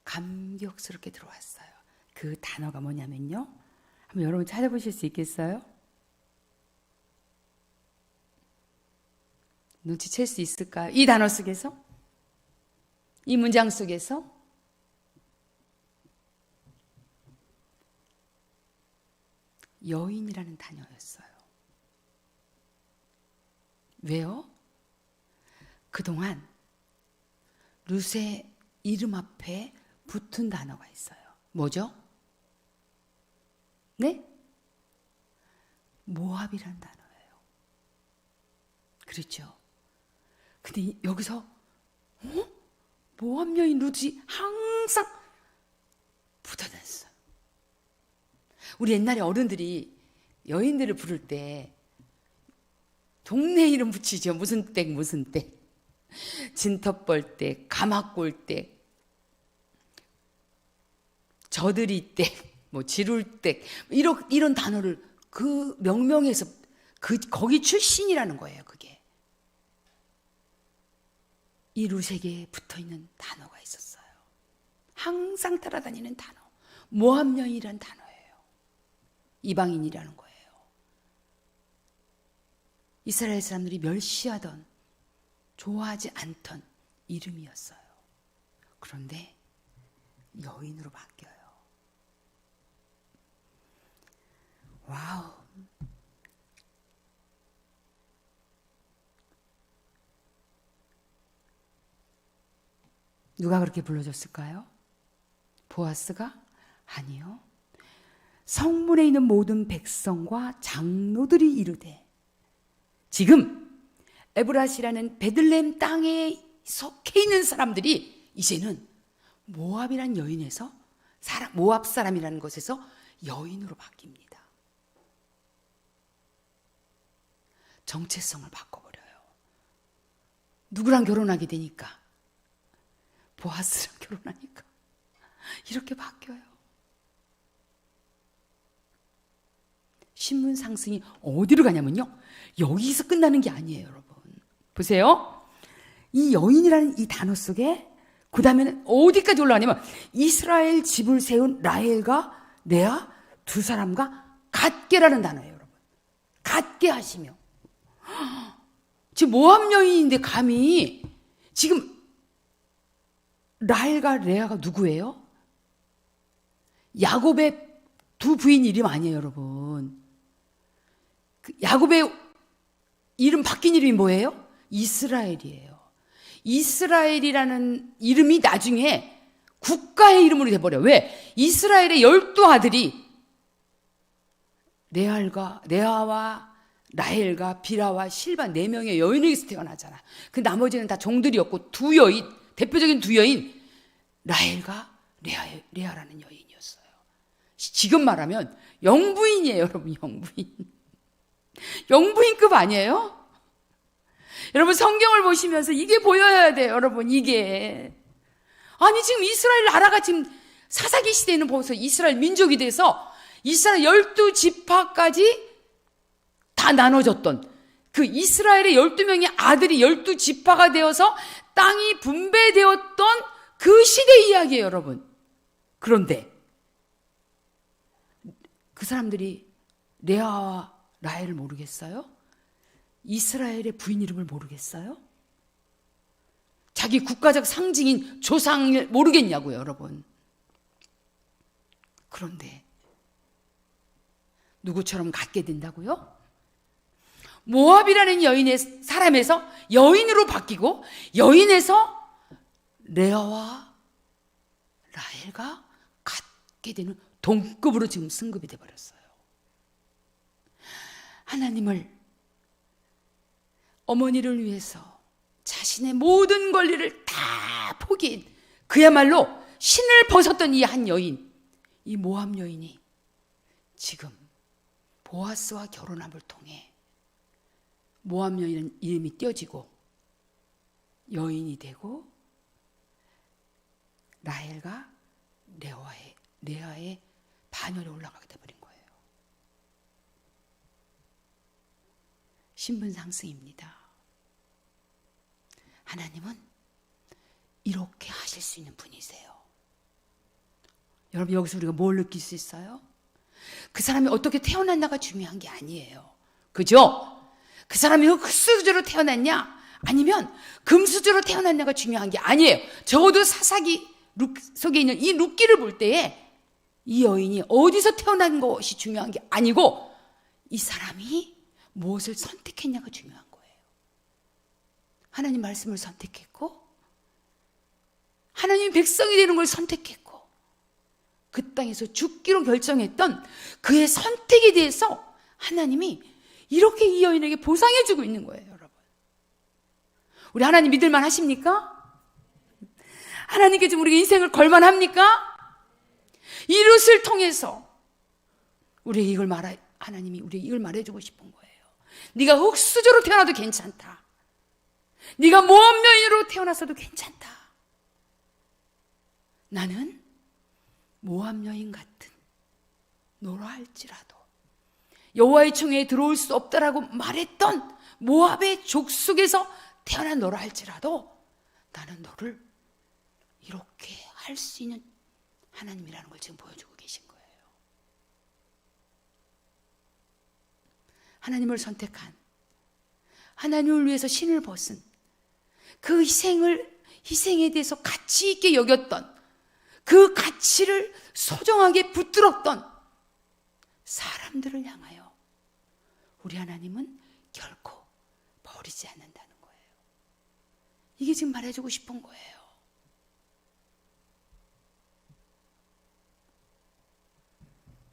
감격스럽게 들어왔어요. 그 단어가 뭐냐면요, 한번 여러분 찾아보실 수 있겠어요? 눈치챌 수 있을까요? 이 단어 속에서? 이 문장 속에서? 여인이라는 단어였어요. 왜요? 그동안 룻의 이름 앞에 붙은 단어가 있어요. 뭐죠? 네? 모압이라는 단어예요. 그렇죠? 근데 여기서 모압 여인 룻이 항상 붙어다녔어요. 우리 옛날에 어른들이 여인들을 부를 때 동네 이름 붙이죠. 무슨 댁 무슨 댁, 진터벌댁, 가마골댁, 저들이댁, 뭐 지룰댁, 이런 단어를 그 명명에서 거기 출신이라는 거예요. 그게 이 룻에게 붙어있는 단어가 있었어요. 항상 따라다니는 단어, 모압 여인이라는 단어예요. 이방인이라는 거예요. 이스라엘 사람들이 멸시하던, 좋아하지 않던 이름이었어요. 그런데 여인으로 바뀌어요. 와우. 누가 그렇게 불러줬을까요? 보아스가? 아니요. 성문에 있는 모든 백성과 장로들이 이르되, 지금 에브라시라는 베들레헴 땅에 속해 있는 사람들이 이제는 모압이라는 여인에서 모압 사람이라는 것에서 여인으로 바뀝니다. 정체성을 바꿔버려요. 누구랑 결혼하게 되니까? 보아스랑 결혼하니까 이렇게 바뀌어요. 신분 상승이 어디로 가냐면요, 여기서 끝나는 게 아니에요, 여러분. 보세요. 이 여인이라는 이 단어 속에 그 다음에는 어디까지 올라가냐면, 이스라엘 집을 세운 라헬과 레아 두 사람과 같게라는 단어예요, 여러분. 같게 하시며. 지금 모압 여인인데 감히 지금 라헬과 레아가 누구예요? 야곱의 두 부인 이름 아니에요, 여러분. 야곱의 이름 바뀐 이름이 뭐예요? 이스라엘이에요. 이스라엘이라는 이름이 나중에 국가의 이름으로 돼버려요. 왜? 이스라엘의 12아들이 레아와 라헬과 비라와 실바 4명의 여인에게서 태어나잖아. 그 나머지는 다 종들이었고, 두 여인, 대표적인 두 여인, 라헬과 레아라는 여인이었어요. 지금 말하면 영부인이에요, 여러분. 영부인급 아니에요? 여러분, 성경을 보시면서 이게 보여야 돼요, 여러분. 이게 아니, 지금 이스라엘 나라가 지금 사사기 시대에는 벌써 이스라엘 민족이 돼서 이스라엘 12지파까지 다 나눠졌던 그 이스라엘의 12명의 아들이 12지파가 되어서 땅이 분배되었던 그 시대 이야기예요, 여러분. 그런데 그 사람들이 레아와 라헬을 모르겠어요? 이스라엘의 부인 이름을 모르겠어요? 자기 국가적 상징인 조상을 모르겠냐고요, 여러분. 그런데 누구처럼 갖게 된다고요? 모압이라는 여인의 사람에서 여인으로 바뀌고, 여인에서 레아와 라헬과 갖게 되는 동급으로 지금 승급이 돼버렸어요. 하나님을, 어머니를 위해서 자신의 모든 권리를 다 포기한, 그야말로 신을 벗었던 이 한 여인, 이 모압 여인이 지금 보아스와 결혼함을 통해 모압 여인은 이름이 띄어지고 여인이 되고, 라헬과 레아의 반열에 올라가게 돼버린 거예요. 신분 상승입니다. 하나님은 이렇게 하실 수 있는 분이세요. 여러분, 여기서 우리가 뭘 느낄 수 있어요? 그 사람이 어떻게 태어났나가 중요한 게 아니에요. 그죠? 그 사람이 흙수저로 태어났냐 아니면 금수저로 태어났냐가 중요한 게 아니에요. 적어도 사사기 속에 있는 이 룻기를 볼 때에 이 여인이 어디서 태어난 것이 중요한 게 아니고, 이 사람이 무엇을 선택했냐가 중요한 거예요. 하나님 말씀을 선택했고, 하나님 백성이 되는 걸 선택했고, 그 땅에서 죽기로 결정했던 그의 선택에 대해서 하나님이 이렇게 이 여인에게 보상해 주고 있는 거예요, 여러분. 우리 하나님 믿을만 하십니까? 하나님께 좀 우리 인생을 걸만합니까? 이 룻을 통해서 우리에게 하나님이 우리에게 이걸 말해주고 싶은 거예요. 네가 흙수저로 태어나도 괜찮다. 네가 모압 여인으로 태어났어도 괜찮다. 나는 모압 여인 같은 너라 할지라도, 여호와의 총회에 들어올 수 없다라고 말했던 모압의 족속에서 태어난 너라 할지라도 나는 너를 이렇게 할 수 있는 하나님이라는 걸 지금 보여주고 계신 거예요. 하나님을 선택한 하나님을 위해서 신을 벗은 그 희생에 대해서 가치 있게 여겼던, 그 가치를 소중하게 붙들었던 사람들을 향하여 우리 하나님은 결코 버리지 않는다는 거예요. 이게 지금 말해주고 싶은 거예요.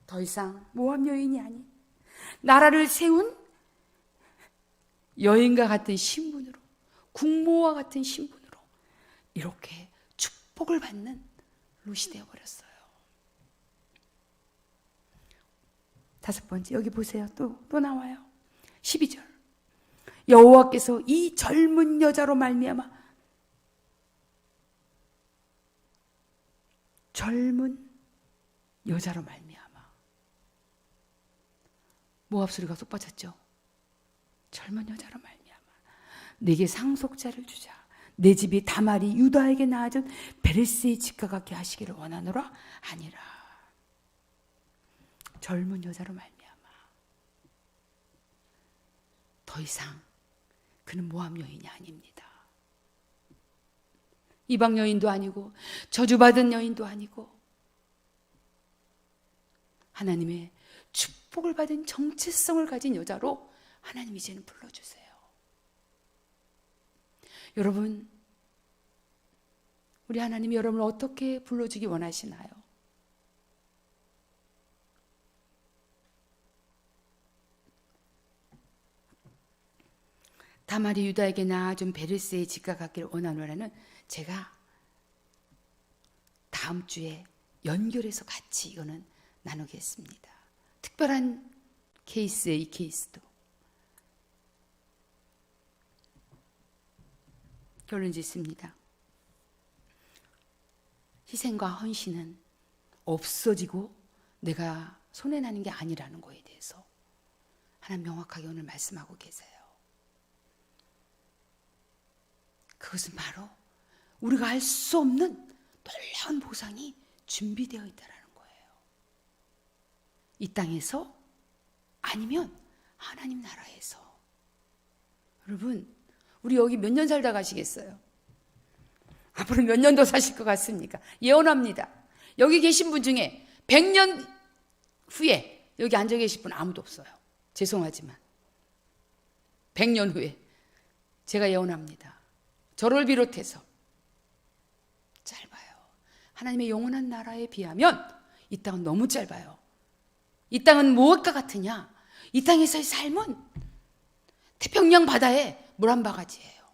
더 이상 모함 여인이 아닌 나라를 세운 여인과 같은 신분으로, 국모와 같은 신분으로 이렇게 축복을 받는 룻이 되어버렸어요. 5번째, 여기 보세요. 또 나와요. 12절. 여호와께서 이 젊은 여자로 말미암아, 젊은 여자로 말미암아, 모압 소리가 쏙 빠졌죠. 젊은 여자로 말미암아 내게 상속자를 주자. 내 집이 다말이 유다에게 낳아준 베레스의 집과 같게 하시기를 원하노라. 아니라 젊은 여자로 말미암아 더 이상 그는 모함 여인이 아닙니다. 이방 여인도 아니고 저주받은 여인도 아니고 하나님의 축복을 받은 정체성을 가진 여자로 하나님 이제는 불러주세요. 여러분, 우리 하나님이 여러분을 어떻게 불러주기 원하시나요? 다말이 유다에게 낳아준 베레스의 집과 같기를 원하노라는, 제가 다음 주에 연결해서 같이 이거는 나누겠습니다. 특별한 케이스예요, 이 케이스도. 결론 짓습니다. 희생과 헌신은 없어지고 내가 손해나는 게 아니라는 거에 대해서 하나님 명확하게 오늘 말씀하고 계세요. 그것은 바로 우리가 알 수 없는 놀라운 보상이 준비되어 있다는 거예요. 이 땅에서 아니면 하나님 나라에서. 여러분, 우리 여기 몇 년 살다 가시겠어요? 앞으로 몇 년 더 사실 것 같습니까? 예언합니다. 여기 계신 분 중에 100년 후에 여기 앉아 계실 분 아무도 없어요. 죄송하지만 100년 후에 제가 예언합니다. 저를 비롯해서 짧아요. 하나님의 영원한 나라에 비하면 이 땅은 너무 짧아요. 이 땅은 무엇과 같으냐? 이 땅에서의 삶은 태평양 바다에 물 한 바가지예요.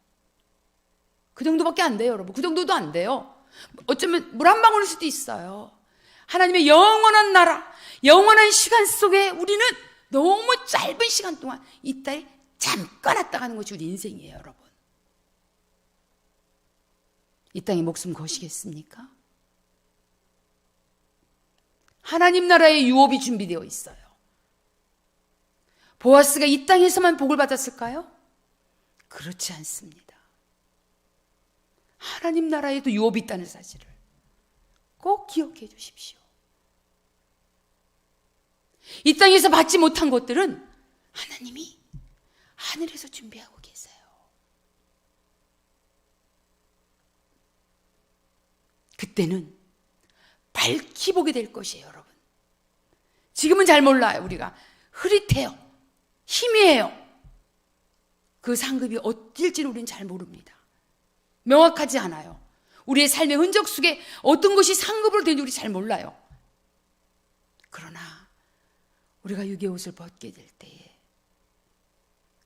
그 정도밖에 안 돼요, 여러분. 그 정도도 안 돼요. 어쩌면 물 한 방울일 수도 있어요. 하나님의 영원한 나라, 영원한 시간 속에 우리는 너무 짧은 시간 동안 이 땅에 잠깐 왔다 가는 것이 우리 인생이에요, 여러분. 이 땅에 목숨 거시겠습니까? 하나님 나라의 유업이 준비되어 있어요. 보아스가 이 땅에서만 복을 받았을까요? 그렇지 않습니다. 하나님 나라에도 유업이 있다는 사실을 꼭 기억해 주십시오. 이 땅에서 받지 못한 것들은 하나님이 하늘에서 준비하고 계세요. 그때는 밝히 보게 될 것이에요, 여러분. 지금은 잘 몰라요. 우리가 흐릿해요. 희미해요. 그 상급이 어딜지는 우리는 잘 모릅니다. 명확하지 않아요. 우리의 삶의 흔적 속에 어떤 것이 상급으로 되는지 우리 잘 몰라요. 그러나 우리가 육의 옷을 벗게 될 때에,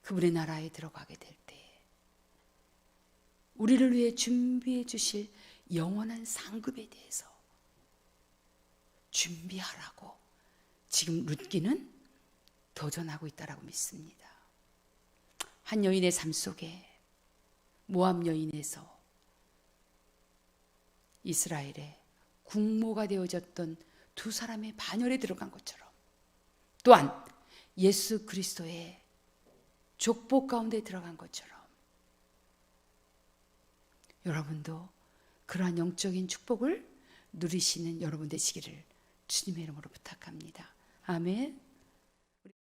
그분의 나라에 들어가게 될 때에 우리를 위해 준비해 주실 영원한 상급에 대해서 준비하라고 지금 룻기는 도전하고 있다라고 믿습니다. 한 여인의 삶 속에 모압 여인에서 이스라엘의 국모가 되어졌던 두 사람의 반열에 들어간 것처럼, 또한 예수 그리스도의 족보 가운데 들어간 것처럼 여러분도 그러한 영적인 축복을 누리시는 여러분 되시기를 주님의 이름으로 부탁합니다. 아멘.